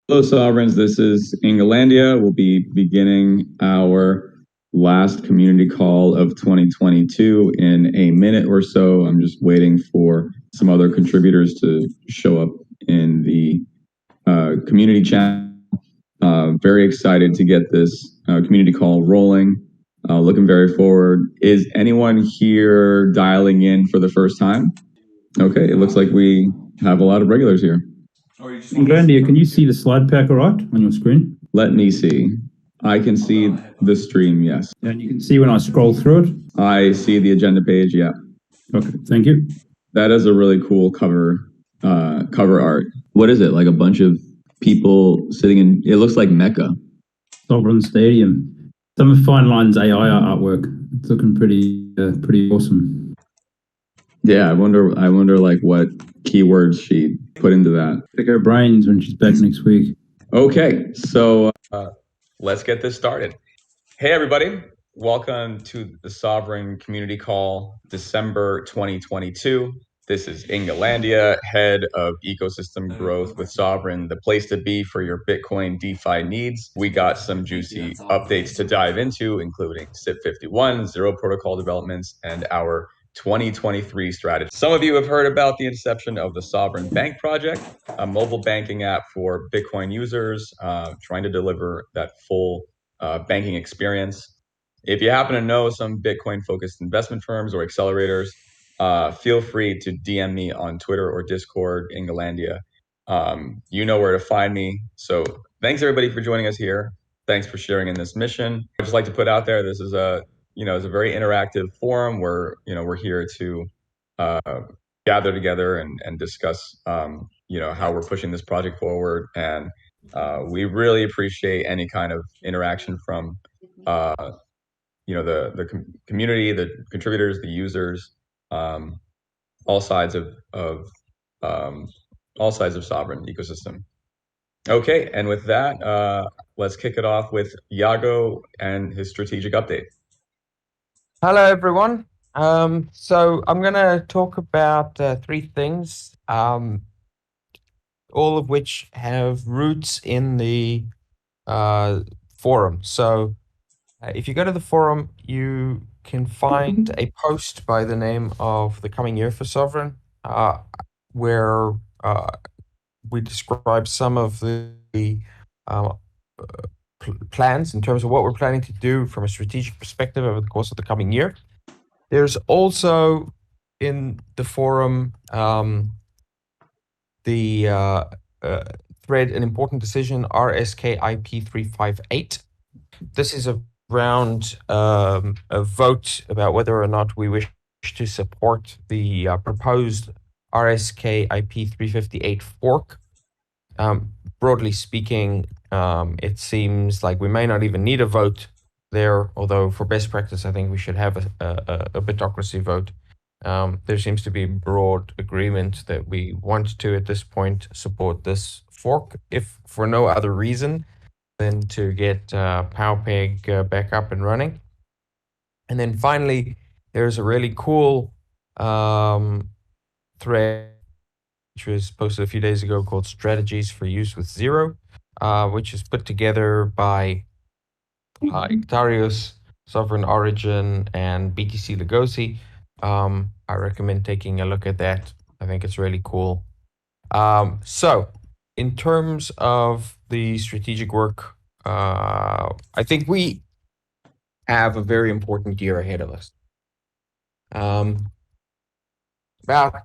Hello, Sovereigns. This is Ingalandia. We'll be beginning our last community call of 2022 in a minute or so. I'm just waiting for some other contributors to show up in the community chat. Very excited to get this community call rolling. Looking very forward. Is anyone here dialing in for the first time? Okay, it looks like we have a lot of regulars here. Ingalandia, can you see the slide pack all right on your screen? Let me see. I can see the stream, yes. And you can see when I scroll through it? I see the agenda page, yeah. Okay, thank you. That is a really cool cover art. What is it? Like a bunch of people sitting in, it looks like Mecca. Sovryn Stadium. Some of Fine Line's AI artwork. It's looking pretty awesome. Yeah, I wonder like what keywords she put into that. Pick her brains when she's back next week. Okay, so let's get this started. Hey everybody, welcome to the Sovryn Community Call, December 2022. This is Ingalandia, head of ecosystem growth with Sovryn, the place to be for your Bitcoin DeFi needs. We got some juicy updates to dive into, including SIP 51, Zero Protocol developments, and our 2023 strategy. Some of you have heard about the inception of the Sovryn Bank project, a mobile banking app for Bitcoin users, trying to deliver that full banking experience. If you happen to know some Bitcoin-focused investment firms or accelerators, feel free to DM me on Twitter or Discord, Ingalandia. You know where to find me. So thanks everybody for joining us here. Thanks for sharing in this mission. I'd just like to put out there, this is it's a very interactive forum where, we're here to gather together and discuss, how we're pushing this project forward. And we really appreciate any kind of interaction from, the community, the contributors, the users, all sides of Sovryn ecosystem. Okay, and with that, let's kick it off with Yago and his strategic update. Hello, everyone. So I'm going to talk about three things, all of which have roots in the forum. So if you go to the forum, you can find a post by the name of The Coming Year for Sovryn, where we describe some of the plans in terms of what we're planning to do from a strategic perspective over the course of the coming year. There's also in the forum the thread an important decision RSK-IP 358. This is around a vote about whether or not we wish to support the proposed RSK-IP 358 fork. Broadly speaking, it seems like we may not even need a vote there, although for best practice, I think we should have a bitocracy vote. There seems to be broad agreement that we want to, at this point, support this fork, if for no other reason than to get PoWPeg back up and running. And then finally, there's a really cool thread which was posted a few days ago called Strategies for Use with Zero, which is put together by Ictarius, Sovereign Origin, and BTC Lugosi. I recommend taking a look at that. I think it's really cool. So, in terms of the strategic work, I think we have a very important year ahead of us. About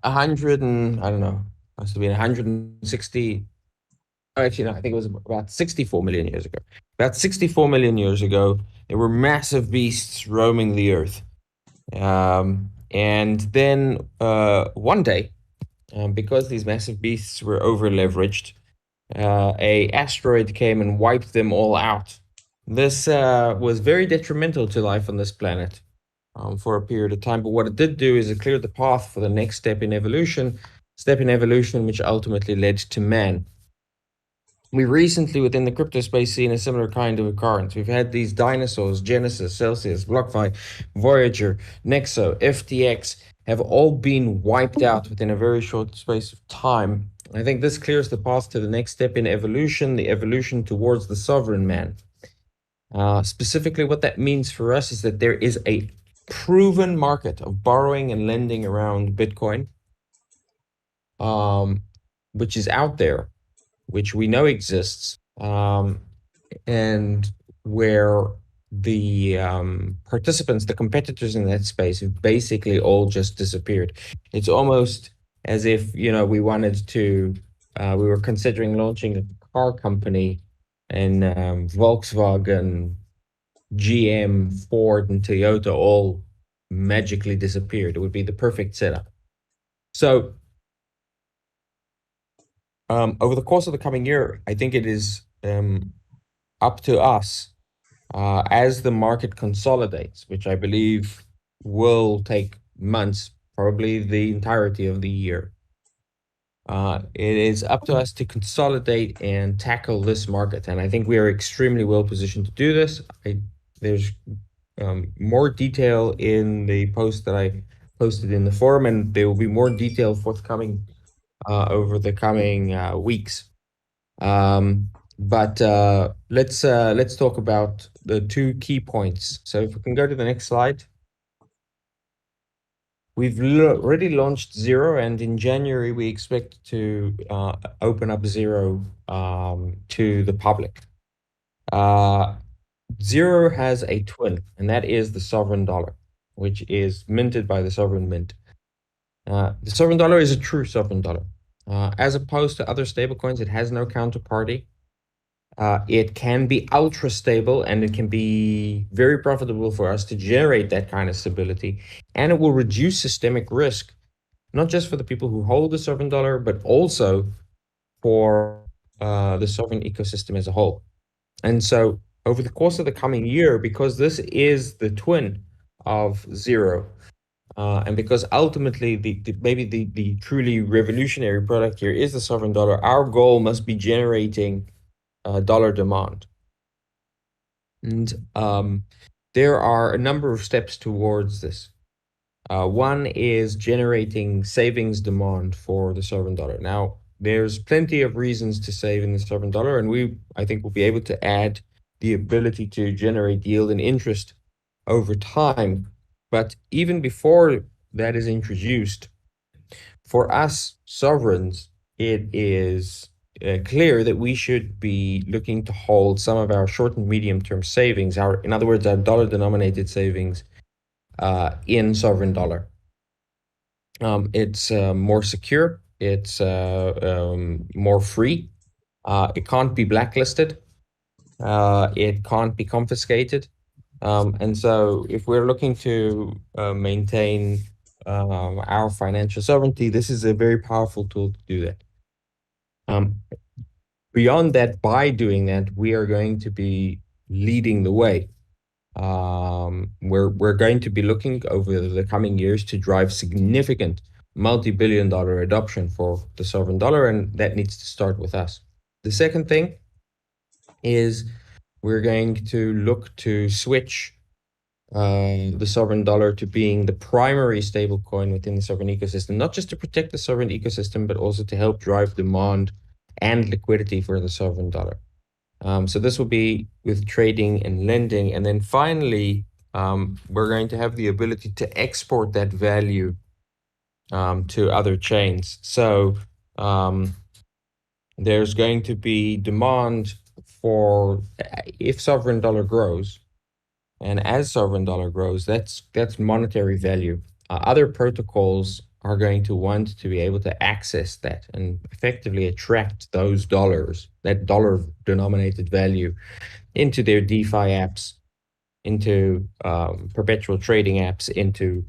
100 and, I don't know, must have been 160, actually no, I think it was about 64 million years ago. About 64 million years ago, there were massive beasts roaming the earth. And then one day, because these massive beasts were over-leveraged, a asteroid came and wiped them all out. This was very detrimental to life on this planet for a period of time. But what it did do is it cleared the path for the next step in evolution, which ultimately led to man. We recently, within the crypto space, seen a similar kind of occurrence. We've had these dinosaurs, Genesis, Celsius, BlockFi, Voyager, Nexo, FTX, have all been wiped out within a very short space of time. I think this clears the path to the next step in evolution, the evolution towards the sovereign man. Specifically, what that means for us is that there is a proven market of borrowing and lending around Bitcoin, which is out there, which we know exists, and where the participants, the competitors in that space, have basically all just disappeared. It's almost as if, we wanted to, we were considering launching a car company, and Volkswagen, GM, Ford, and Toyota all magically disappeared. It would be the perfect setup. So over the course of the coming year, I think it is up to us as the market consolidates, which I believe will take months, probably the entirety of the year. It is up to us to consolidate and tackle this market. And I think we are extremely well positioned to do this. There's more detail in the post that I posted in the forum, and there will be more detail forthcoming over the coming weeks. But let's talk about the two key points. So if we can go to the next slide. We've already launched Zero, and in January we expect to open up Zero to the public. Zero has a twin, and that is the sovereign dollar, which is minted by the sovereign mint. The sovereign dollar is a true sovereign dollar. As opposed to other stablecoins, it has no counterparty. It can be ultra stable, and it can be very profitable for us to generate that kind of stability. And it will reduce systemic risk, not just for the people who hold the sovereign dollar, but also for the sovereign ecosystem as a whole. And so over the course of the coming year, because this is the twin of Zero, and because ultimately the truly revolutionary product here is the sovereign dollar, our goal must be generating dollar demand. And there are a number of steps towards this. One is generating savings demand for the sovereign dollar. Now, there's plenty of reasons to save in the sovereign dollar, and I think we'll be able to add the ability to generate yield and interest over time. But even before that is introduced, for us sovereigns, it is clear that we should be looking to hold some of our short and medium term savings, in other words, our dollar denominated savings in sovereign dollar. It's more secure, it's more free, it can't be blacklisted, it can't be confiscated. And so if we're looking to maintain our financial sovereignty, this is a very powerful tool to do that. Beyond that, by doing that, we are going to be leading the way. We're going to be looking over the coming years to drive significant multi-billion-dollar adoption for the sovereign dollar, and that needs to start with us. The second thing is we're going to look to switch the sovereign dollar to being the primary stablecoin within the sovereign ecosystem, not just to protect the sovereign ecosystem, but also to help drive demand and liquidity for the sovereign dollar. So this will be with trading and lending. And then finally, we're going to have the ability to export that value to other chains. So there's going to be demand for, if sovereign dollar grows, and as sovereign dollar grows, that's monetary value. Other protocols are going to want to be able to access that and effectively attract those dollars, that dollar denominated value, into their DeFi apps, into perpetual trading apps, into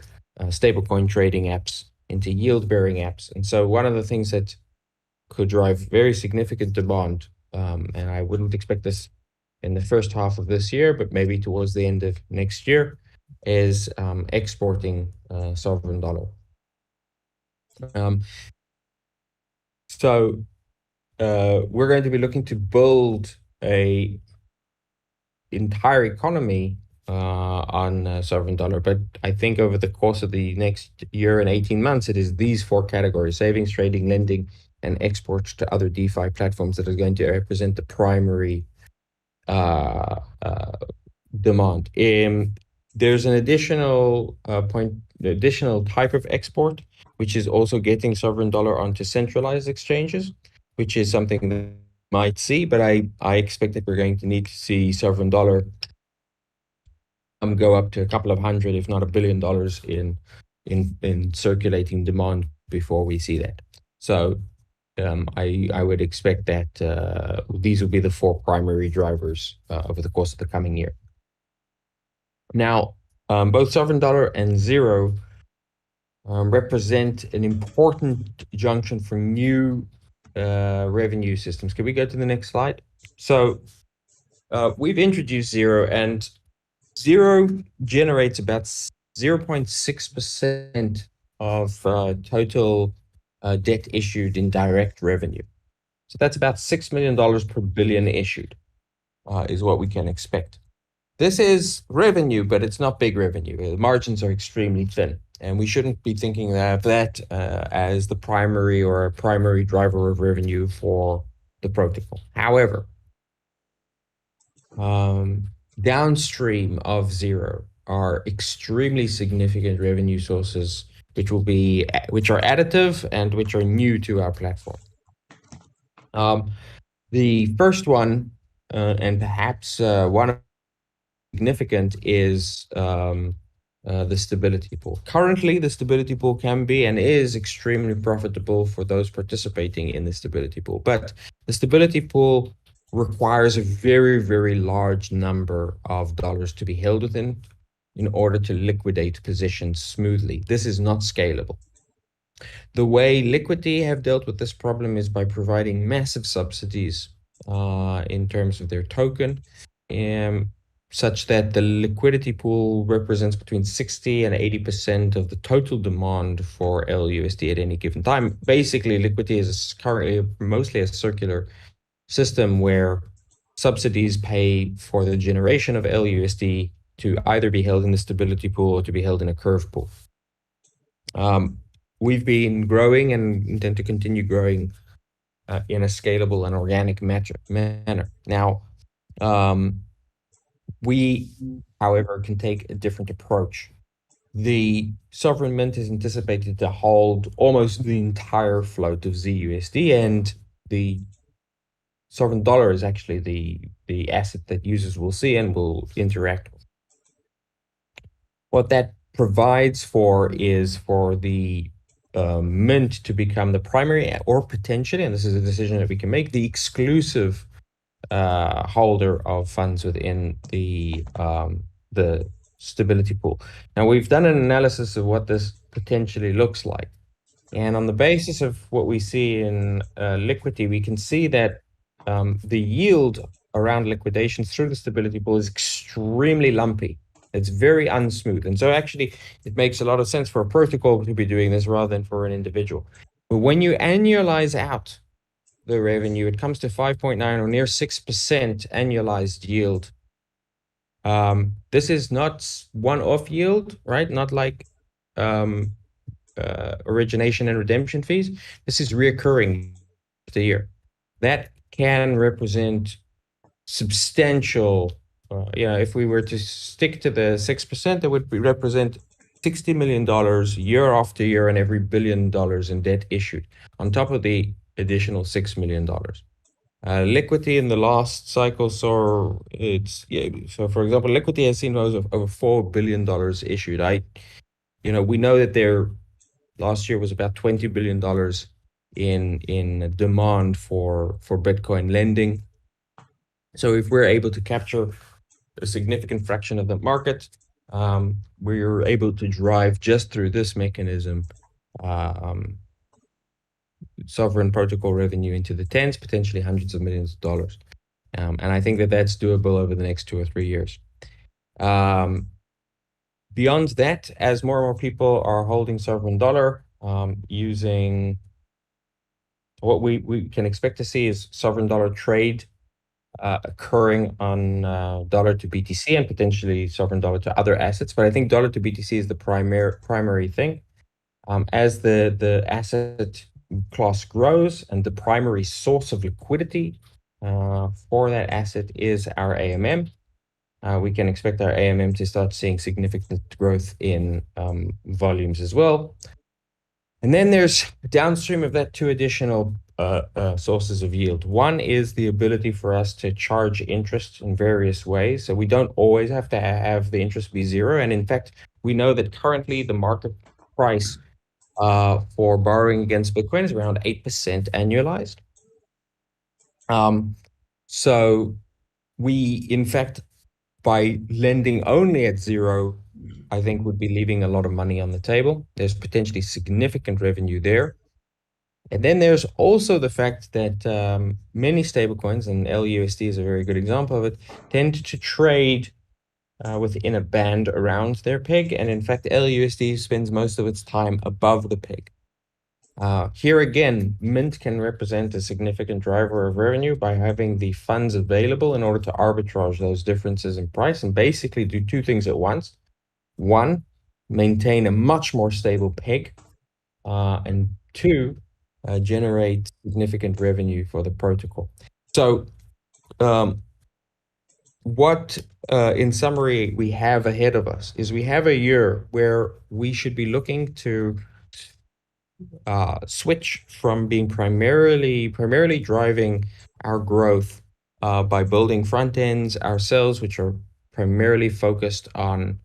stablecoin trading apps, into yield bearing apps. And so one of the things that could drive very significant demand, and I wouldn't expect this in the first half of this year, but maybe towards the end of next year, is exporting sovereign dollar. So we're going to be looking to build a entire economy on sovereign dollar, but I think over the course of the next year and 18 months, it is these four categories: savings, trading, lending, and exports to other DeFi platforms that are going to represent the primary demand. There's an additional type of export, which is also getting sovereign dollar onto centralized exchanges, which is something that we might see, but I expect that we're going to need to see sovereign dollar go up to a couple of hundred, if not $1 billion in circulating demand before we see that. So I would expect that these will be the 4 primary drivers over the course of the coming year. Now, both sovereign dollar and Zero represent an important junction for new revenue systems. Can we go to the next slide? So we've introduced Zero, and Zero generates about 0.6% of total debt issued in direct revenue. So that's about $6 million per billion issued, is what we can expect. This is revenue, but it's not big revenue. The margins are extremely thin, and we shouldn't be thinking of that as the primary or a primary driver of revenue for the protocol. However, downstream of Zero are extremely significant revenue sources, which are additive and which are new to our platform. The first one, and perhaps one of significant, is the stability pool. Currently, the stability pool can be and is extremely profitable for those participating in the stability pool. But the stability pool requires a very, very large number of dollars to be held within in order to liquidate positions smoothly. This is not scalable. The way Liquidity have dealt with this problem is by providing massive subsidies in terms of their token, such that the liquidity pool represents between 60 and 80% of the total demand for LUSD at any given time. Basically, Liquidity is currently mostly a circular system where subsidies pay for the generation of LUSD to either be held in the stability pool or to be held in a curve pool. We've been growing and intend to continue growing in a scalable and organic manner. Now, we, however, can take a different approach. The Sovryn Mint is anticipated to hold almost the entire float of ZUSD, and the sovereign dollar is actually the asset that users will see and will interact with. What that provides for is for the mint to become the primary, or potentially, and this is a decision that we can make, the exclusive holder of funds within the stability pool. Now, we've done an analysis of what this potentially looks like. And on the basis of what we see in Liquidity, we can see that the yield around liquidations through the stability pool is extremely lumpy. It's very unsmooth. And so actually, it makes a lot of sense for a protocol to be doing this rather than for an individual. But when you annualize out the revenue, it comes to 5.9 or near 6% annualized yield. This is not one-off yield, right? Not like origination and redemption fees. This is reoccurring the year. That can represent substantial, if we were to stick to the 6%, that would represent $60 million year after year and every $1 billion in debt issued, on top of the additional $6 million. Liquidity in the last cycle saw so for example, Liquidity has seen over $4 billion issued. We know that their last year was about $20 billion in demand for Bitcoin lending. So if we're able to capture a significant fraction of the market, we're able to drive just through this mechanism sovereign protocol revenue into the tens, potentially hundreds of millions of dollars. And I think that that's doable over the next 2 or 3 years. Beyond that, as more and more people are holding sovereign dollar, using what we can expect to see is sovereign dollar trade occurring on dollar to BTC and potentially sovereign dollar to other assets. But I think dollar to BTC is the primary thing. As the asset class grows and the primary source of liquidity for that asset is our AMM, we can expect our AMM to start seeing significant growth in volumes as well. And then there's downstream of that two additional sources of yield. One is the ability for us to charge interest in various ways. So we don't always have to have the interest be zero. And in fact, we know that currently the market price for borrowing against Bitcoin is around 8% annualized. So we, in fact, by lending only at zero, I think would be leaving a lot of money on the table. There's potentially significant revenue there. And then there's also the fact that many stablecoins, and LUSD is a very good example of it, tend to trade within a band around their peg. And in fact, LUSD spends most of its time above the peg. Here again, Mint can represent a significant driver of revenue by having the funds available in order to arbitrage those differences in price and basically do two things at once. One, maintain a much more stable peg, and two, generate significant revenue for the protocol. So what, in summary, we have ahead of us is we have a year where we should be looking to switch from being primarily driving our growth by building front ends ourselves, which are primarily focused on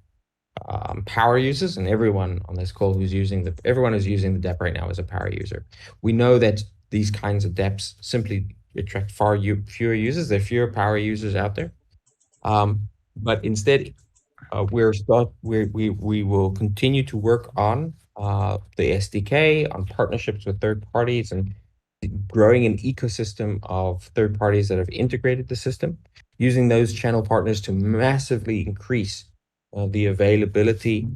power users, and everyone on this call who's using everyone who's using the DApp right now is a power user. We know that these kinds of DApps simply attract far fewer users. There are fewer power users out there, but instead, we will continue to work on the SDK, on partnerships with third parties, and growing an ecosystem of third parties that have integrated the system, using those channel partners to massively increase the availability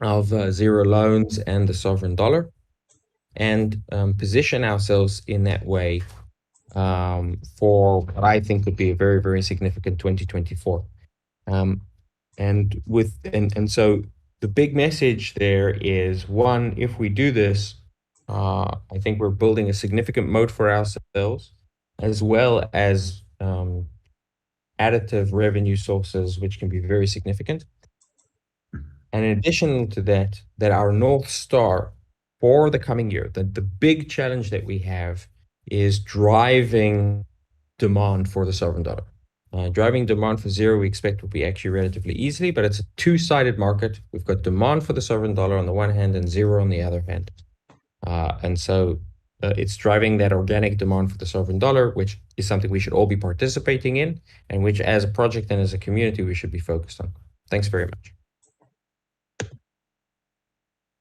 of zero loans and the sovereign dollar, and position ourselves in that way for what I think would be a very, very significant 2024. And so the big message there is, one, if we do this, I think we're building a significant moat for ourselves, as well as additive revenue sources, which can be very significant. And in addition to that, our North Star for the coming year, the big challenge that we have is driving demand for the sovereign dollar. Driving demand for zero, we expect will be actually relatively easily, but it's a two-sided market. We've got demand for the sovereign dollar on the one hand and zero on the other hand. And so it's driving that organic demand for the sovereign dollar, which is something we should all be participating in, and which as a project and as a community, we should be focused on. Thanks very much.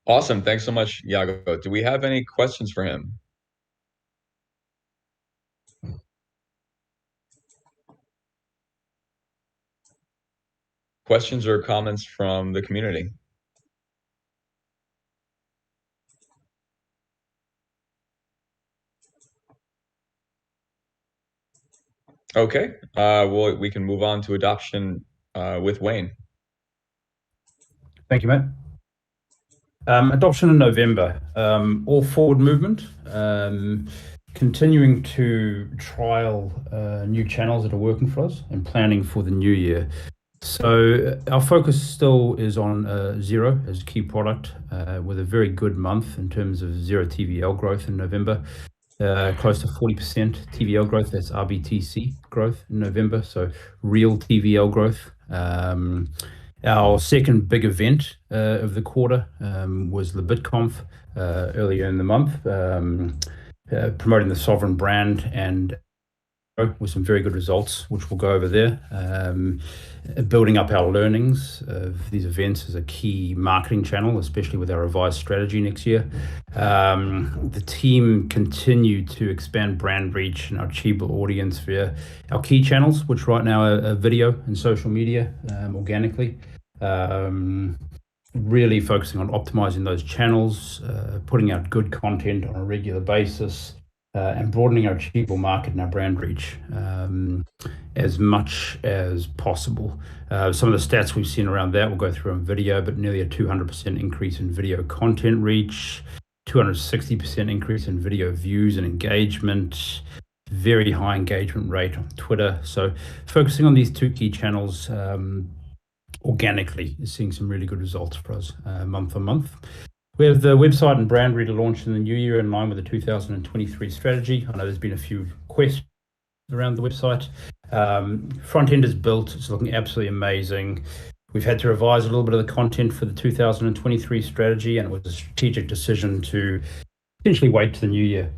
Awesome. Thanks so much, Yago. Do we have any questions for him? Questions or comments from the community? Okay, well, we can move on to adoption with Wayne. Thank you, Matt. Adoption in November, all forward movement, continuing to trial new channels that are working for us and planning for the new year. So our focus still is on Zero as a key product, with a very good month in terms of Zero TVL growth in November, close to 40% TVL growth. That's RBTC growth in November, so real TVL growth. Our second big event of the quarter was the BitConf earlier in the month, promoting the Sovryn brand and with some very good results, which we'll go over there. Building up our learnings of these events as a key marketing channel, especially with our revised strategy next year. The team continued to expand brand reach and our achievable audience via our key channels, which right now are video and social media organically. Really focusing on optimizing those channels, putting out good content on a regular basis, and broadening our achievable market and our brand reach as much as possible. Some of the stats we've seen around that we'll go through on video, but nearly a 200% increase in video content reach, 260% increase in video views and engagement, very high engagement rate on Twitter. So focusing on these two key channels organically is seeing some really good results for us month on month. We have the website and brand reader launched in the new year in line with the 2023 strategy. I know there's been a few questions around the website. Front end is built. It's looking absolutely amazing. We've had to revise a little bit of the content for the 2023 strategy, and it was a strategic decision to essentially wait to the new year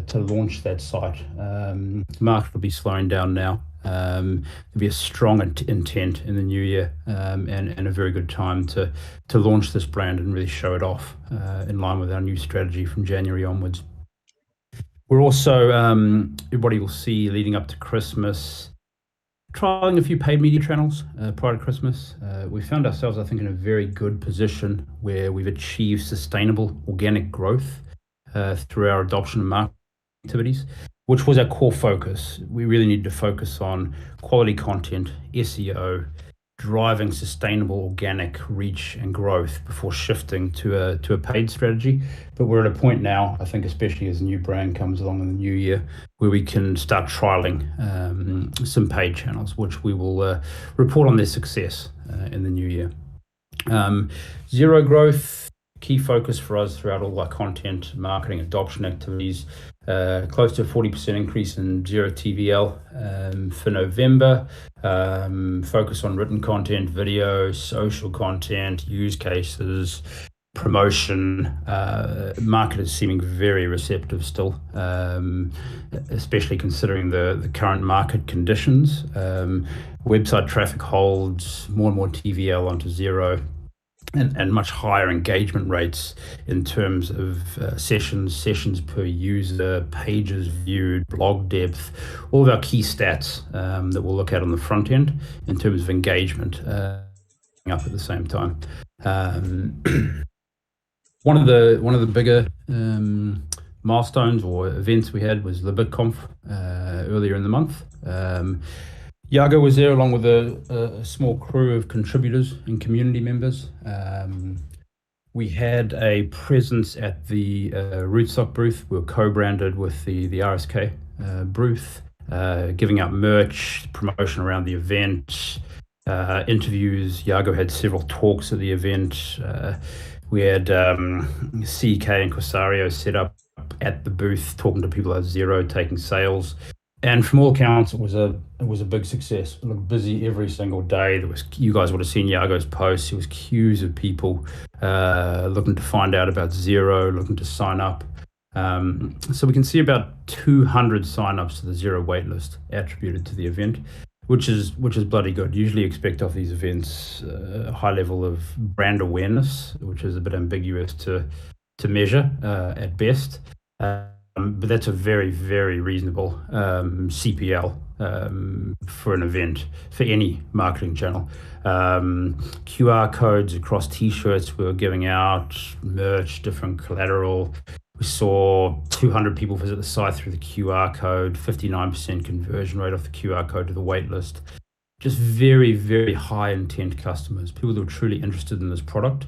to launch that site. The market will be slowing down now. There'll be a strong intent in the new year and a very good time to launch this brand and really show it off in line with our new strategy from January onwards. We're also, everybody will see leading up to Christmas, trialing a few paid media channels prior to Christmas. We found ourselves, I think, in a very good position where we've achieved sustainable organic growth through our adoption of marketing activities, which was our core focus. We really needed to focus on quality content, SEO, driving sustainable organic reach and growth before shifting to a paid strategy. But we're at a point now, I think, especially as a new brand comes along in the new year, where we can start trialing some paid channels, which we will report on their success in the new year. Zero growth, key focus for us throughout all our content, marketing, adoption activities. Close to a 40% increase in zero TVL for November. Focus on written content, video, social content, use cases, promotion. Market is seeming very receptive still, especially considering the current market conditions. Website traffic holds, more and more TVL onto zero. And much higher engagement rates in terms of sessions per user, pages viewed, blog depth, all of our key stats that we'll look at on the front end in terms of engagement up at the same time. One of the bigger milestones or events we had was the BitConf earlier in the month. Yago was there along with a small crew of contributors and community members. We had a presence at the Rootstock booth. We were co-branded with the RSK booth, giving out merch, promotion around the event, interviews. Yago had several talks at the event. We had CK and Corsario set up at the booth, talking to people at Zero, taking sales. And from all accounts, it was a big success. We looked busy every single day. You guys would have seen Yago's posts. There was queues of people looking to find out about Zero, looking to sign up. So we can see about 200 signups to the Zero waitlist attributed to the event, which is bloody good. Usually expect off these events a high level of brand awareness, which is a bit ambiguous to measure at best. But that's a very, very reasonable CPL for an event, for any marketing channel. QR codes across t-shirts we were giving out, merch, different collateral. We saw 200 people visit the site through the QR code, 59% conversion rate off the QR code to the waitlist. Just very, very high intent customers, people that were truly interested in this product.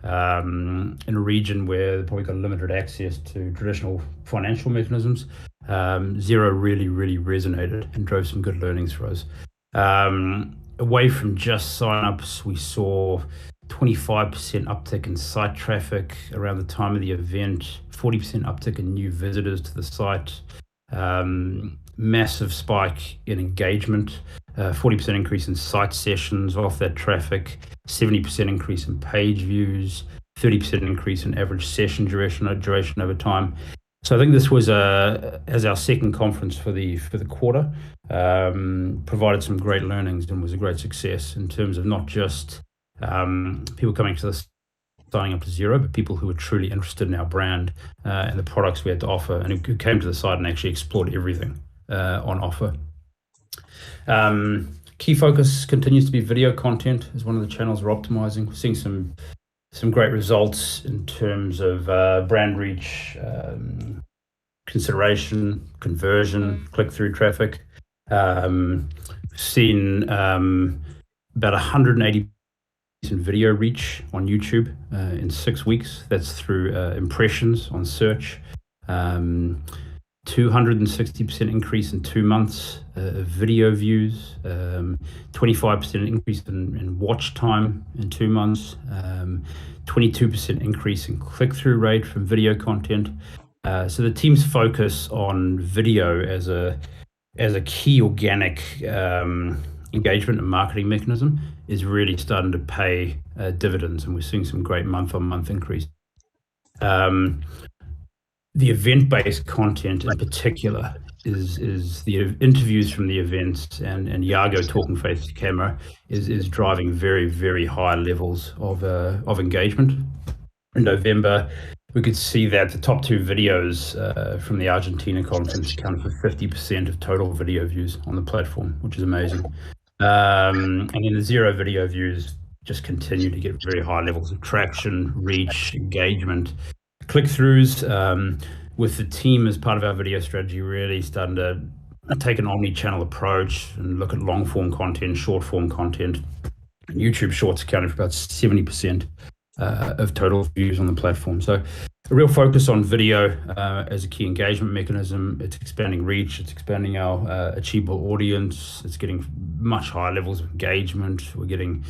In a region where they've probably got limited access to traditional financial mechanisms, Zero really, really resonated and drove some good learnings for us. Away from just signups, we saw 25% uptick in site traffic around the time of the event, 40% uptick in new visitors to the site, massive spike in engagement, 40% increase in site sessions off that traffic, 70% increase in page views, 30% increase in average session duration over time. So I think this was as our second conference for the quarter, provided some great learnings and was a great success in terms of not just people coming to this, signing up to Zero, but people who were truly interested in our brand and the products we had to offer, and who came to the site and actually explored everything on offer. Key focus continues to be video content as one of the channels we're optimizing. We're seeing some great results in terms of brand reach, consideration, conversion, click-through traffic. Seen about 180% in video reach on YouTube in 6 weeks. That's through impressions on search. 260% increase in 2 months of video views, 25% increase in watch time in 2 months, 22% increase in click-through rate from video content. So the team's focus on video as a key organic engagement and marketing mechanism is really starting to pay dividends, and we're seeing some great month-on-month increase. The event-based content in particular is the interviews from the events and Yago talking face to camera is driving very, very high levels of engagement. In November, we could see that the top 2 videos from the Argentina conference accounted for 50% of total video views on the platform, which is amazing. And then the 0 video views just continue to get very high levels of traction, reach, engagement, click-throughs, with the team as part of our video strategy really starting to take an omni-channel approach and look at long-form content, short-form content. YouTube Shorts accounted for about 70% of total views on the platform. So a real focus on video as a key engagement mechanism. It's expanding reach, it's expanding our achievable audience, it's getting much higher levels of engagement, we're getting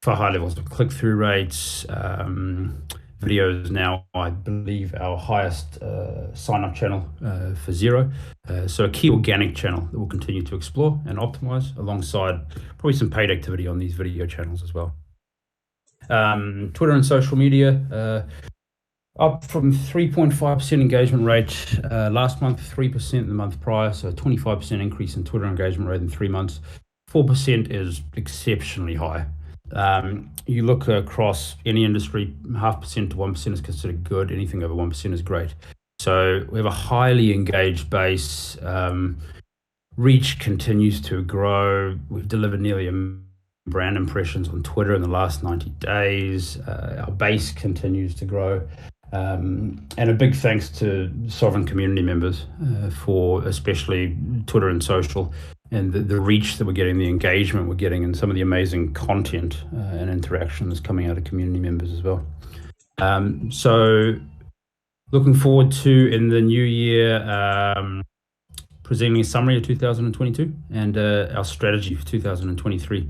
far higher levels of click-through rates. Video is now, I believe, our highest sign-up channel for Xero. So a key organic channel that we'll continue to explore and optimize alongside probably some paid activity on these video channels as well. Twitter and social media, up from 3.5% engagement rate last month, 3% the month prior, so 25% increase in Twitter engagement rate in 3 months. 4% is exceptionally high. You look across any industry, 0.5% to 1% is considered good. Anything over 1% is great. So we have a highly engaged base. Reach continues to grow. We've delivered nearly 1 million brand impressions on Twitter in the last 90 days. Our base continues to grow. And a big thanks to Sovryn community members for especially Twitter and social, and the reach that we're getting, the engagement we're getting, and some of the amazing content and interaction that's coming out of community members as well. So looking forward to, in the new year, presenting a summary of 2022 and our strategy for 2023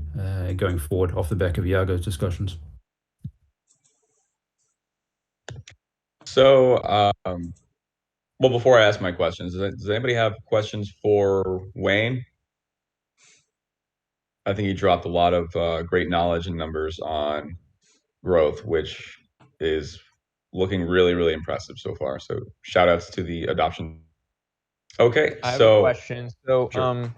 going forward off the back of Yago's discussions. So, well, before I ask my questions, does anybody have questions for Wayne? I think he dropped a lot of great knowledge and numbers on growth, which is looking really, really impressive so far. So shout outs to the adoption. Okay, I have a question. So sure.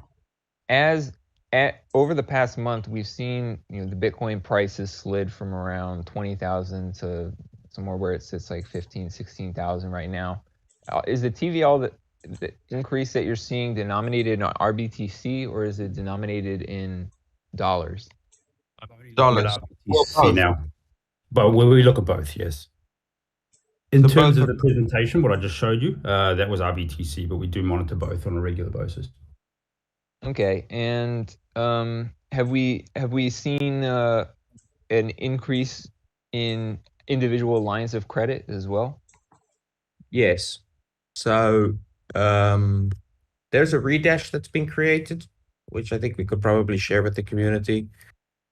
Over the past month, we've seen the Bitcoin prices slid from around 20,000 to somewhere where it sits like 15, 16,000 right now. Is the TVL the increase that you're seeing denominated in RBTC, or is it denominated in dollars? Dollars. RBTC now, but we look at both, yes. In terms of the presentation, what I just showed you, that was RBTC, but we do monitor both on a regular basis. Okay, and have we seen an increase in individual lines of credit as well? Yes. So there's a redash that's been created, which I think we could probably share with the community.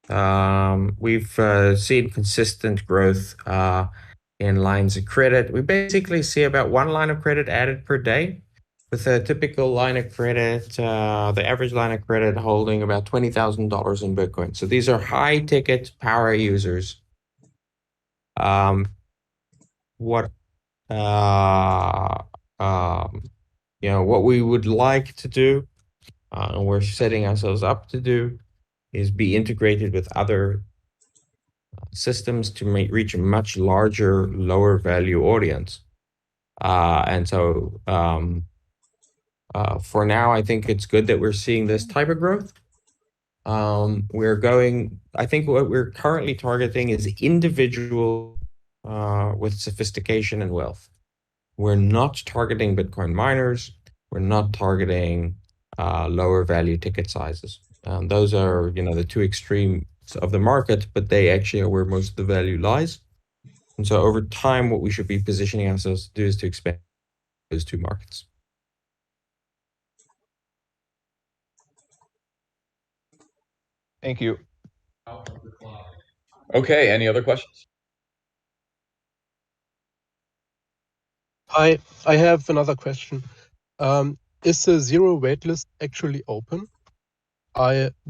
We've seen consistent growth in lines of credit. We basically see about 1 line of credit added per day, with a typical line of credit, the average line of credit holding about $20,000 in Bitcoin. So these are high ticket power users. What we would like to do, and we're setting ourselves up to do, is be integrated with other systems to reach a much larger, lower value audience. And so for now, I think it's good that we're seeing this type of growth. I think what we're currently targeting is individual with sophistication and wealth. We're not targeting Bitcoin miners. We're not targeting lower value ticket sizes. Those are, the two extreme of the market, but they actually are where most of the value lies. And so over time, what we should be positioning ourselves to do is to expand those two markets. Thank you. Okay, any other questions? I have another question. Is the zero waitlist actually open?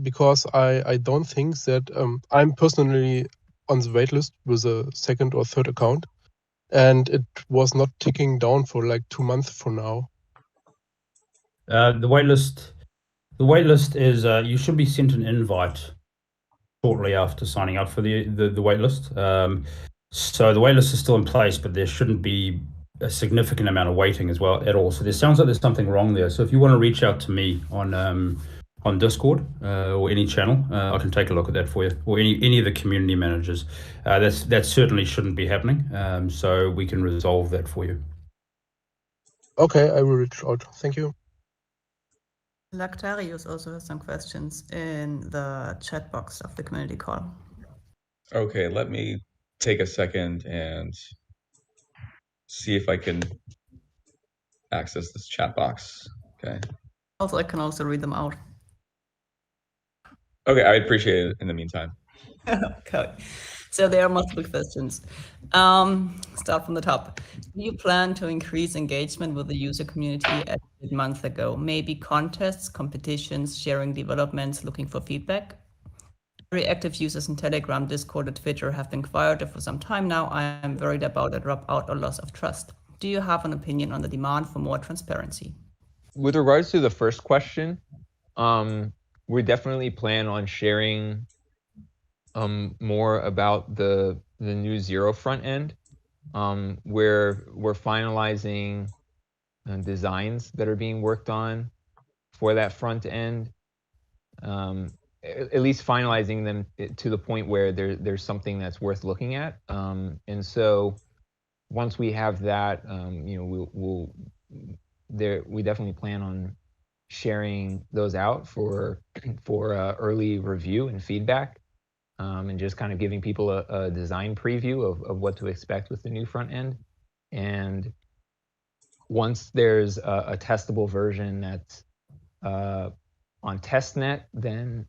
Because I don't think that I'm personally on the waitlist with a second or third account, and it was not ticking down for like 2 months for now. The waitlist is you should be sent an invite shortly after signing up for the waitlist. So the waitlist is still in place, but there shouldn't be a significant amount of waiting as well at all. So there sounds like there's something wrong there. So if you want to reach out to me on Discord or any channel, I can take a look at that for you, or any of the community managers. That certainly shouldn't be happening. So we can resolve that for you. Okay, I will reach out. Thank you. Lactarius also has some questions in the chat box of the community call. Okay, let me take a second and see if I can access this chat box. Okay. Also, I can also read them out. Okay, I appreciate it in the meantime. Okay. So there are multiple questions. Start from the top. Do you plan to increase engagement with the user community as you did months ago? Maybe contests, competitions, sharing developments, looking for feedback? Very active users in Telegram, Discord, and Twitter have been quieter for some time now. I am worried about a dropout or loss of trust. Do you have an opinion on the demand for more transparency? With regards to the first question, we definitely plan on sharing more about the new Zero front end, where we're finalizing designs that are being worked on for that front end, at least finalizing them to the point where there's something that's worth looking at. And so once we have that, we definitely plan on sharing those out for early review and feedback, and just kind of giving people a design preview of what to expect with the new front end. And once there's a testable version that's on testnet, then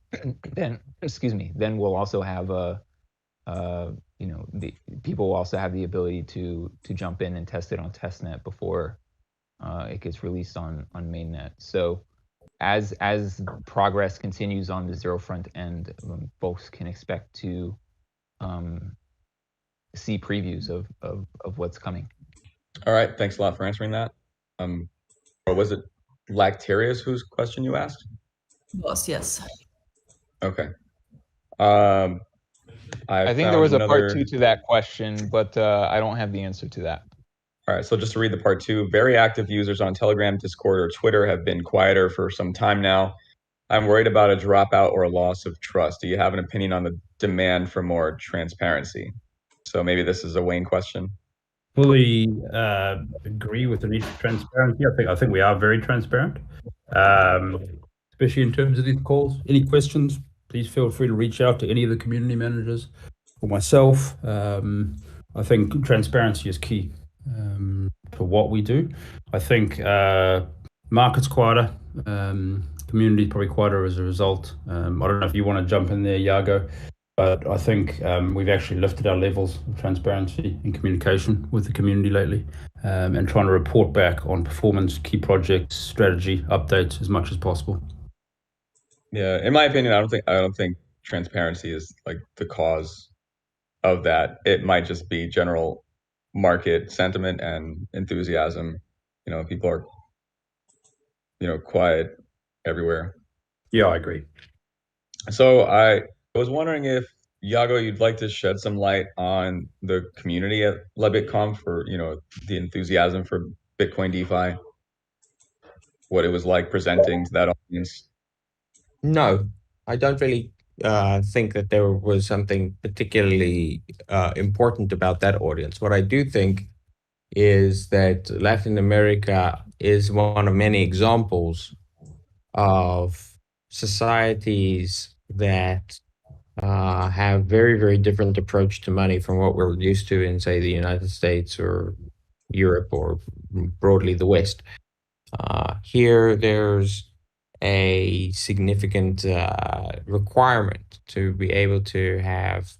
we'll also have the people will also have the ability to jump in and test it on testnet before it gets released on mainnet. So as progress continues on the Zero front end, folks can expect to see previews of what's coming. All right, thanks a lot for answering that. Or was it Lactarius whose question you asked? Yes. Okay. I think there was a part 2 to that question, but I don't have the answer to that. All right, so just to read the part 2, very active users on Telegram, Discord, or Twitter have been quieter for some time now. I'm worried about a dropout or a loss of trust. Do you have an opinion on the demand for more transparency? So maybe this is a Wayne question. Fully agree with the need for transparency. I think we are very transparent, especially in terms of these calls. Any questions, please feel free to reach out to any of the community managers or myself. I think transparency is key for what we do. I think market's quieter, community's probably quieter as a result. I don't know if you want to jump in there, Yago, but I think we've actually lifted our levels of transparency and communication with the community lately, and trying to report back on performance, key projects, strategy, updates as much as possible. Yeah, in my opinion, I don't think transparency is like the cause of that. It might just be general market sentiment and enthusiasm. People are quiet everywhere. Yeah, I agree. So I was wondering if, Yago, you'd like to shed some light on the community at LebitConf for the enthusiasm for Bitcoin DeFi, what it was like presenting to that audience. No, I don't really think that there was something particularly important about that audience. What I do think is that Latin America is one of many examples of societies that have very, very different approach to money from what we're used to in, say, the United States or Europe or broadly the West. Here, there's a significant requirement to be able to have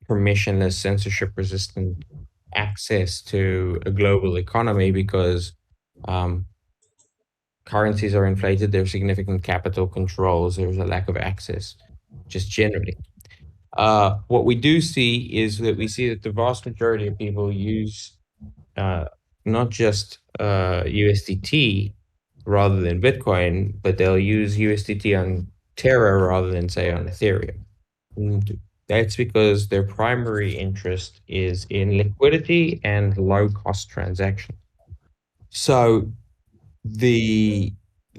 permissionless, censorship-resistant access to a global economy because currencies are inflated, there's significant capital controls, there's a lack of access, just generally. What we do see is that we see that the vast majority of people use not just USDT rather than Bitcoin, but they'll use USDT on Terra rather than, say, on Ethereum. And that's because their primary interest is in liquidity and low-cost transactions. So the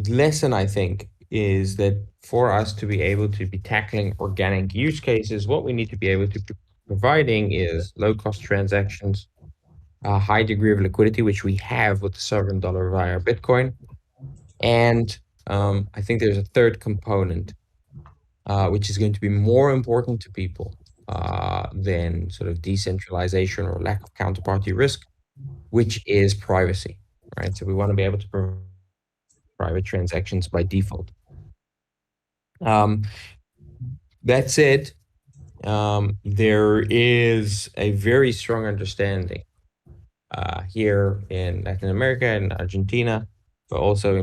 lesson, I think, is that for us to be able to be tackling organic use cases, what we need to be able to be providing is low-cost transactions, a high degree of liquidity, which we have with the sovereign dollar via Bitcoin. And I think there's a third component, which is going to be more important to people than sort of decentralization or lack of counterparty risk, which is privacy, right? So we want to be able to provide private transactions by default. That said, there is a very strong understanding here in Latin America and Argentina, but also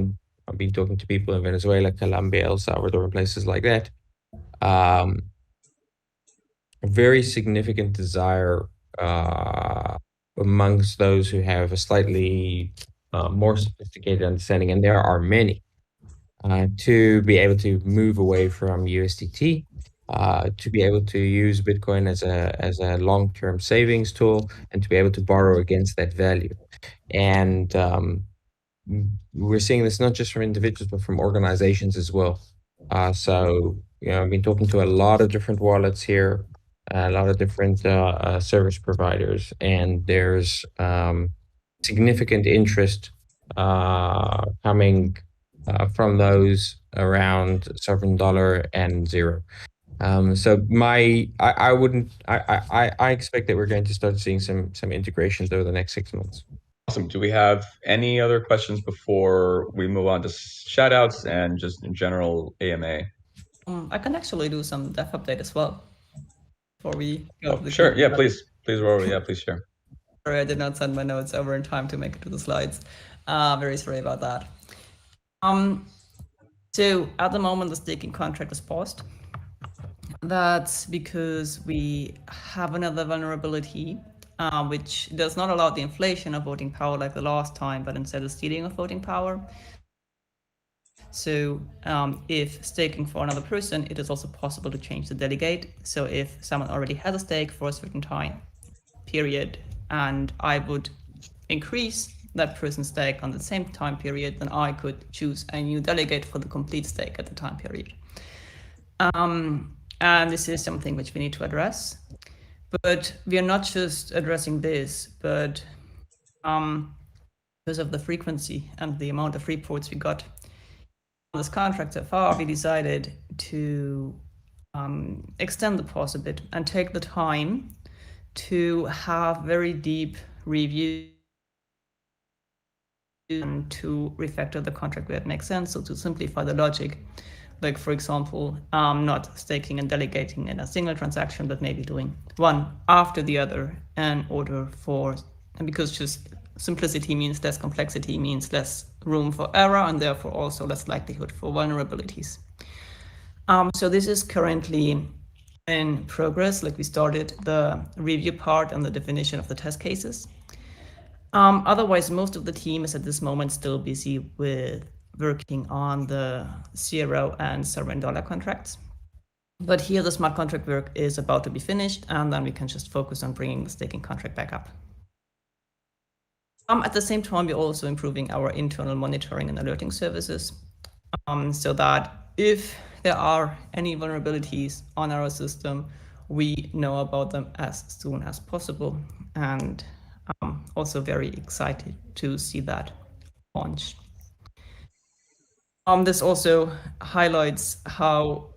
I've been talking to people in Venezuela, Colombia, El Salvador, and places like that. A very significant desire amongst those who have a slightly more sophisticated understanding, and there are many, to be able to move away from USDT, to be able to use Bitcoin as a long-term savings tool, and to be able to borrow against that value. And we're seeing this not just from individuals, but from organizations as well. So, I've been talking to a lot of different wallets here, a lot of different service providers, and there's significant interest coming from those around sovereign dollar and zero. So I expect that we're going to start seeing some integrations over the next 6 months. Awesome. Do we have any other questions before we move on to shout outs and just in general AMA? I can actually do some dev update as well before we go to the sure. Q&A. Yeah, please, Ororo. Yeah, please share. Sorry, I did not send my notes over in time to make it to the slides. Very sorry about that. So at the moment, the staking contract is paused. That's because we have another vulnerability, which does not allow the inflation of voting power like the last time, but instead the stealing of voting power. So if staking for another person, it is also possible to change the delegate. So if someone already has a stake for a certain time period, and I would increase that person's stake on the same time period, then I could choose a new delegate for the complete stake at the time period. And this is something which we need to address. But we are not just addressing this, but because of the frequency and the amount of reports we got on this contract so far, we decided to extend the pause a bit and take the time to have very deep review and to refactor the contract where it makes sense, so to simplify the logic. Like, for example, not staking and delegating in a single transaction, but maybe doing one after the other in order for, and because just simplicity means less complexity, means less room for error, and therefore also less likelihood for vulnerabilities. So this is currently in progress. Like, we started the review part and the definition of the test cases. Otherwise, most of the team is at this moment still busy with working on the zero and sovereign dollar contracts. But here the smart contract work is about to be finished, and then we can just focus on bringing the staking contract back up. At the same time, we're also improving our internal monitoring and alerting services, so that if there are any vulnerabilities on our system, we know about them as soon as possible. And I'm also very excited to see that launch. This also highlights how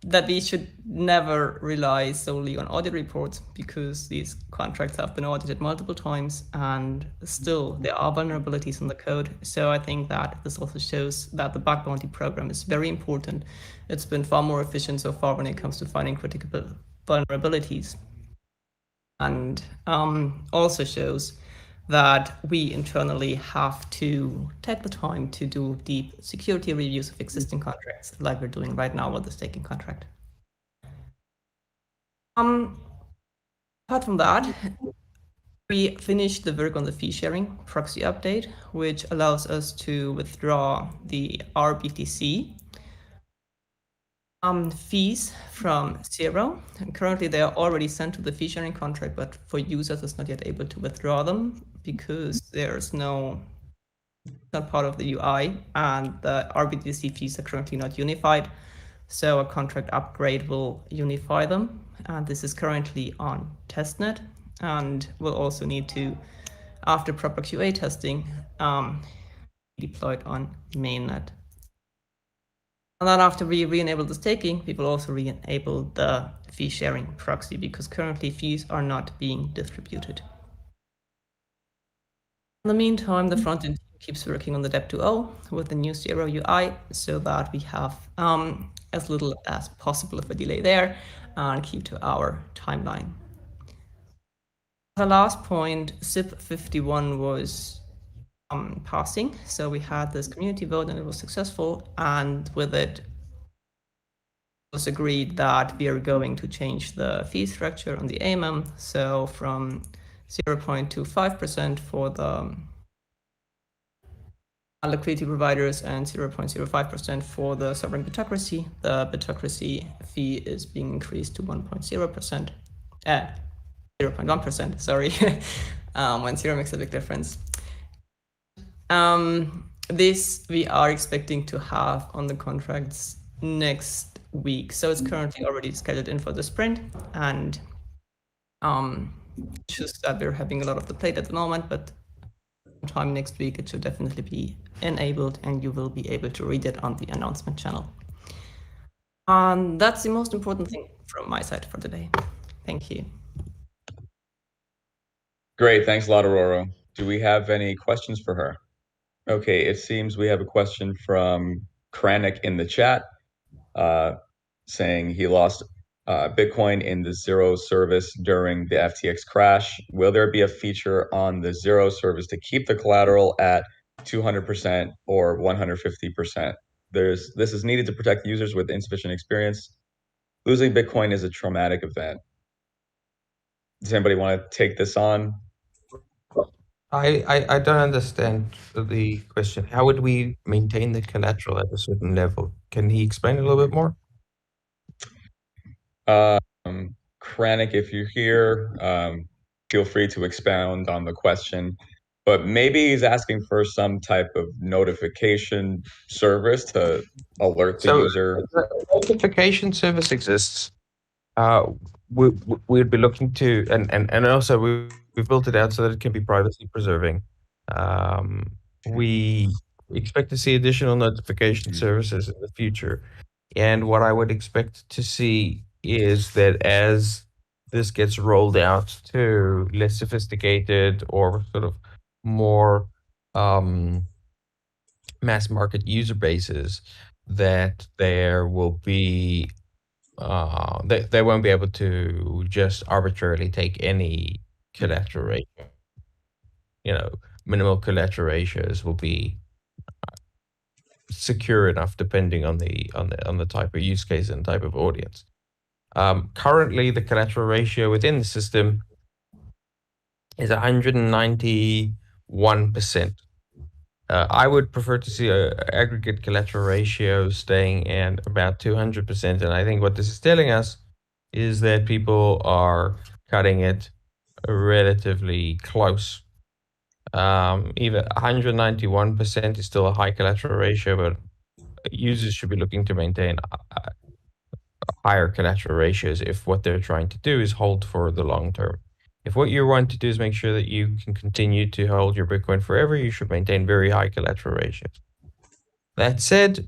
that we should never rely solely on audit reports, because these contracts have been audited multiple times and still there are vulnerabilities in the code. So I think that this also shows that the bug bounty program is very important. It's been far more efficient so far when it comes to finding critical vulnerabilities, and also shows that we internally have to take the time to do deep security reviews of existing contracts, like we're doing right now with the staking contract. Apart from that, we finished the work on the fee sharing proxy update, which allows us to withdraw the RBTC fees from zero. And currently, they are already sent to the fee sharing contract, but for users, it's not yet able to withdraw them because there's not part of the UI, and the RBTC fees are currently not unified. So a contract upgrade will unify them, and this is currently on testnet, and will also need to, after proper QA testing, be deployed on mainnet. And then after we re-enable the staking, we will also re-enable the fee sharing proxy, because currently fees are not being distributed. In the meantime, the front end keeps working on the Dep 2.0 with the new Zero UI, so that we have as little as possible of a delay there and keep to our timeline. The last point, SIP 51 was passing. So we had this community vote and it was successful, and with it was agreed that we are going to change the fee structure on the AMM. So from 0.25% for the liquidity providers and 0.05% for the sovereign bitocracy. The bitocracy fee is being increased to 1.0%, 0.1%, sorry, when zero makes a big difference. This we are expecting to have on the contracts next week. So it's currently already scheduled in for the sprint, and just that we're having a lot of the plate at the moment, but sometime next week it should definitely be enabled, and you will be able to read it on the announcement channel. That's the most important thing from my side for today. Thank you. Great, thanks a lot, Ororo. Do we have any questions for her? Okay, it seems we have a question from Kranik in the chat, saying he lost Bitcoin in the Zero service during the FTX crash. Will there be a feature on the Zero service to keep the collateral at 200% or 150%? This is needed to protect users with insufficient experience. Losing Bitcoin is a traumatic event. Does anybody want to take this on? I don't understand the question. How would we maintain the collateral at a certain level? Can he explain a little bit more? Kranik, if you're here, feel free to expound on the question. But maybe he's asking for some type of notification service to alert the user. The notification service exists. We'd be looking to, and also we've built it out so that it can be privacy preserving. We expect to see additional notification services in the future. And what I would expect to see is that as this gets rolled out to less sophisticated or sort of more mass market user bases, that there will be they won't be able to just arbitrarily take any collateral ratio. Minimal collateral ratios will be secure enough depending on the type of use case and type of audience. Currently, the collateral ratio within the system is 191%. I would prefer to see an aggregate collateral ratio staying at about 200%. And I think what this is telling us is that people are cutting it relatively close. Even 191% is still a high collateral ratio, but users should be looking to maintain higher collateral ratios if what they're trying to do is hold for the long term. If what you want to do is make sure that you can continue to hold your Bitcoin forever, you should maintain very high collateral ratios. That said,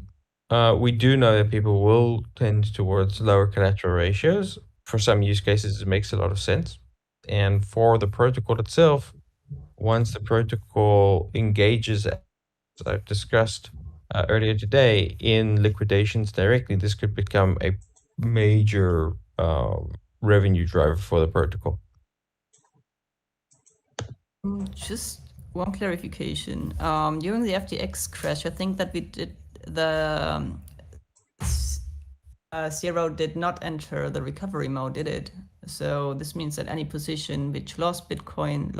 We do know that people will tend towards lower collateral ratios. For some use cases, it makes a lot of sense. And for the protocol itself, once the protocol engages, as I've discussed earlier today, in liquidations directly, this could become a major revenue driver for the protocol. Just one clarification. During the FTX crash, I think that we did the Zero did not enter the recovery mode, did it? So this means that any position which lost Bitcoin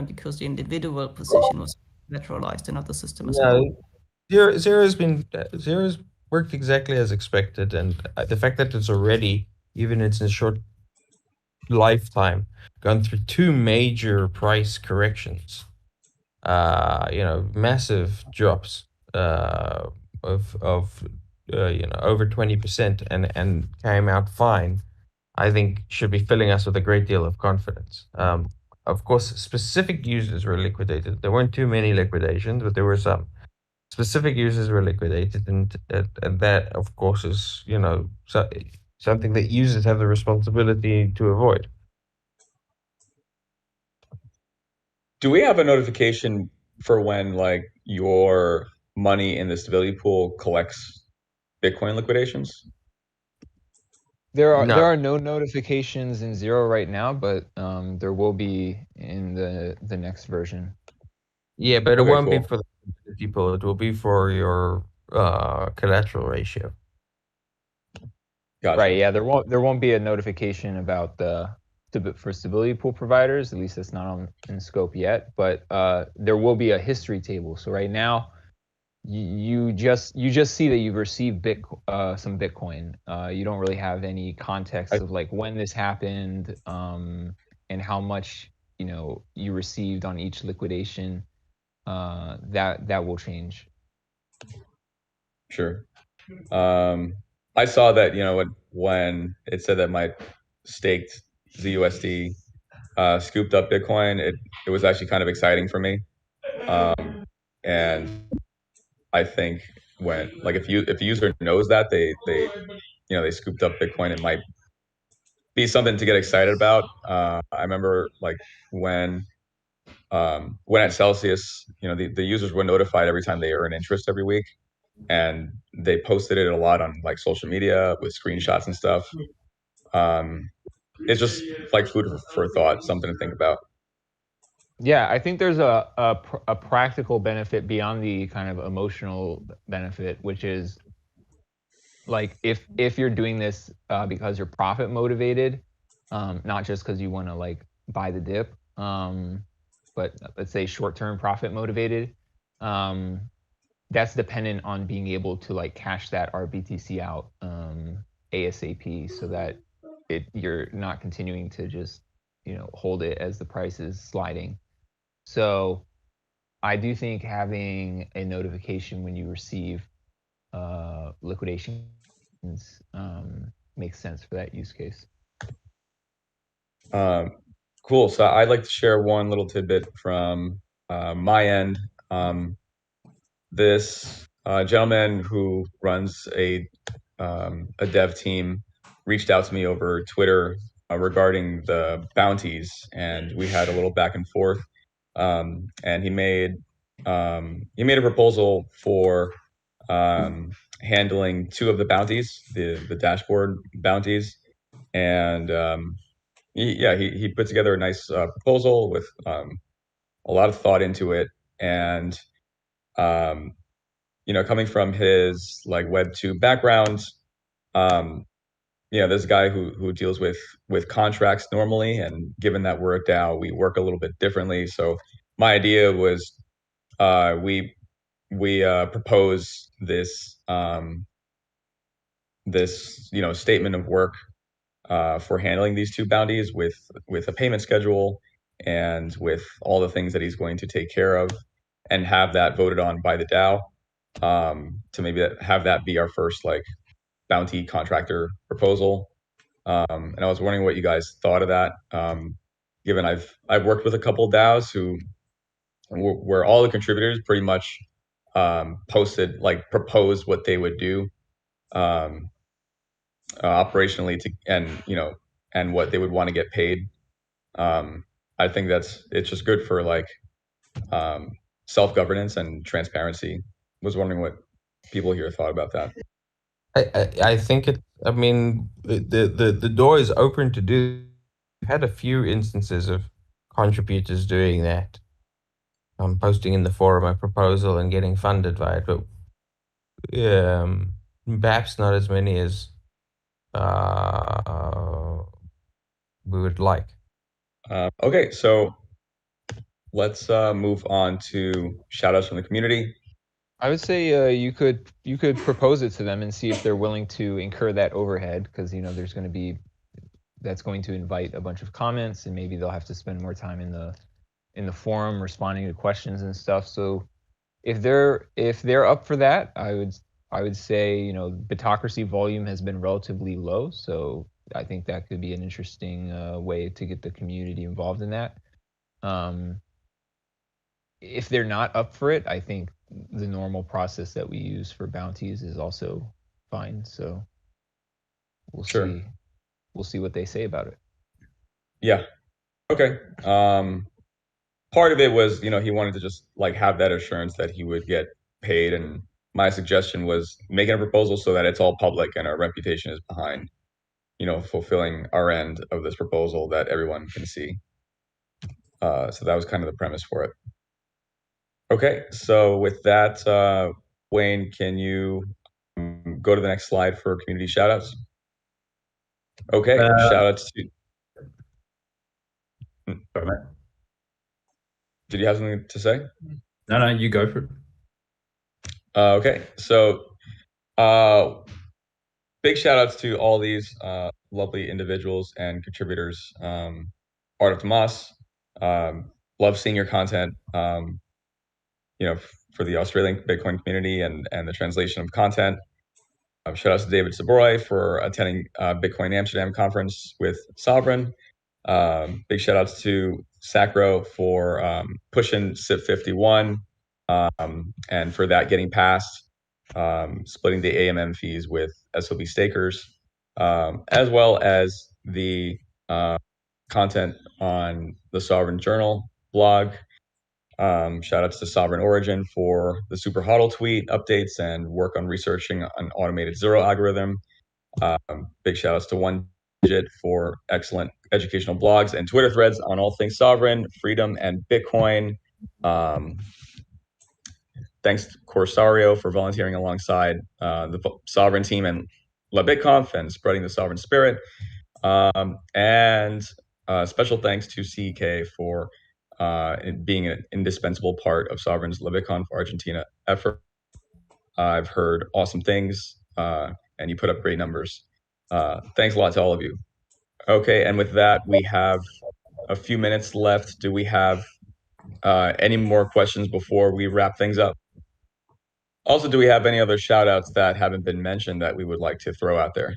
because the individual position was collateralized and not the system as a whole. Zero's worked exactly as expected, and the fact that it's already, even it's in a short lifetime, gone through 2 major price corrections, massive drops of over 20% and came out fine, I think should be filling us with a great deal of confidence. Of course, specific users were liquidated. There weren't too many liquidations, but there were some. Specific users were liquidated, and that, of course, is something that users have the responsibility to avoid. Do we have a notification for when like your money in the stability pool collects Bitcoin liquidations? There No. are no notifications in Zero right now, but there will be in the next version. Yeah, but it Okay, won't be cool. for the people. It will be for your collateral ratio. Gotcha. Right. Yeah. There won't be a notification about for stability pool providers. At least that's not in scope yet. But there will be a history table. So right now, you just see that you've received some Bitcoin. You don't really have any context of like when this happened, and how much you received on each liquidation. That will change. Sure. I saw that, when it said that my staked ZUSD scooped up Bitcoin, it was actually kind of exciting for me. And I think when, like, if a user knows that they scooped up Bitcoin, it might be something to get excited about. I remember like when at Celsius, the users were notified every time they earn interest every week, and they posted it a lot on like social media with screenshots and stuff. It's just like food for thought, something to think about. Yeah, I think there's a practical benefit beyond the kind of emotional benefit, which is like if you're doing this because you're profit motivated, not just because you want to like buy the dip, but let's say short-term profit motivated, that's dependent on being able to like cash that RBTC out ASAP, so that you're not continuing to just hold it as the price is sliding. So I do think having a notification when you receive liquidations makes sense for that use case. Cool. So I'd like to share one little tidbit from my end. This gentleman who runs a dev team reached out to me over Twitter regarding the bounties, and we had a little back and forth. And he made a proposal for handling 2 of the bounties, the dashboard bounties, and he put together a nice proposal with a lot of thought into it, and coming from his like Web 2 background, this guy who deals with contracts normally, and given that we're a DAO, we work a little bit differently. So my idea was we propose this statement of work for handling these 2 bounties with a payment schedule and with all the things that he's going to take care of, and have that voted on by the DAO, to maybe have that be our first like bounty contractor proposal. And I was wondering what you guys thought of that, given I've worked with a couple of DAOs where all the contributors pretty much proposed what they would do operationally and what they would want to get paid. I think it's just good for like self-governance and transparency. Was wondering what people here thought about that. I think I mean, the door is open to do. We've had a few instances of contributors doing that, posting in the forum a proposal and getting funded by it, but perhaps not as many as we would like. Okay, so let's move on to shout outs from the community. I would say you could propose it to them and see if they're willing to incur that overhead, because there's going to be that's going to invite a bunch of comments, and maybe they'll have to spend more time in the forum responding to questions and stuff. So if they're up for that, I would say Bitocracy volume has been relatively low, so I think that could be an interesting way to get the community involved in that. If they're not up for it, I think the normal process that we use for bounties is also fine. So we'll see. We'll see what they say about it. Yeah. Okay. Part of it was, he wanted to just like have that assurance that he would get paid, and my suggestion was making a proposal so that it's all public and our reputation is behind, fulfilling our end of this proposal that everyone can see. So that was kind of the premise for it. Okay, so with that, Wayne, can you go to the next slide for community shoutouts? Okay, shoutouts to. Sorry, mate. Did you have something to say? No, you go for it. Okay, so big shout outs to all these lovely individuals and contributors. Art of Tomas, love seeing your content, for the Australian Bitcoin community and the translation of content. Shout out to David Saboroy for attending Bitcoin Amsterdam conference with Sovryn. Big shout outs to Sacro for pushing SIP 51 and for that getting passed, splitting the AMM fees with SOB stakers, as well as the content on the Sovryn Journal blog. Shout outs to Sovryn Origin for the super hodl tweet updates and work on researching an automated zero algorithm. Big shout outs to One Digit for excellent educational blogs and Twitter threads on all things Sovryn, freedom, and Bitcoin. Thanks to Corsario for volunteering alongside the Sovryn team and LaBitConf and spreading the Sovryn spirit. And special thanks to CK for being an indispensable part of Sovryn's LaBitConf Argentina effort. I've heard awesome things, and you put up great numbers. Thanks a lot to all of you. Okay, and with that, we have a few minutes left. Do we have any more questions before we wrap things up? Also, do we have any other shout outs that haven't been mentioned that we would like to throw out there?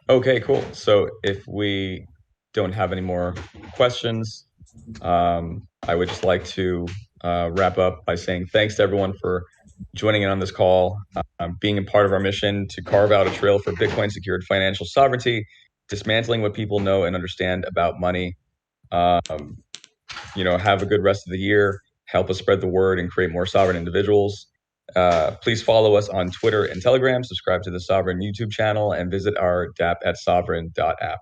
Okay, cool. So if we don't have any more questions, I would just like to wrap up by saying thanks to everyone for joining in on this call, being a part of our mission to carve out a trail for Bitcoin secured financial sovereignty, dismantling what people know and understand about money. Have a good rest of the year. Help us spread the word and create more sovereign individuals. Please follow us on Twitter and Telegram, subscribe to the Sovryn YouTube channel, and visit our DApp at sovryn.app.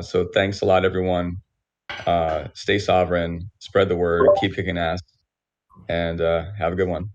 So thanks a lot, everyone. Stay sovereign, spread the word, keep kicking ass, and have a good one.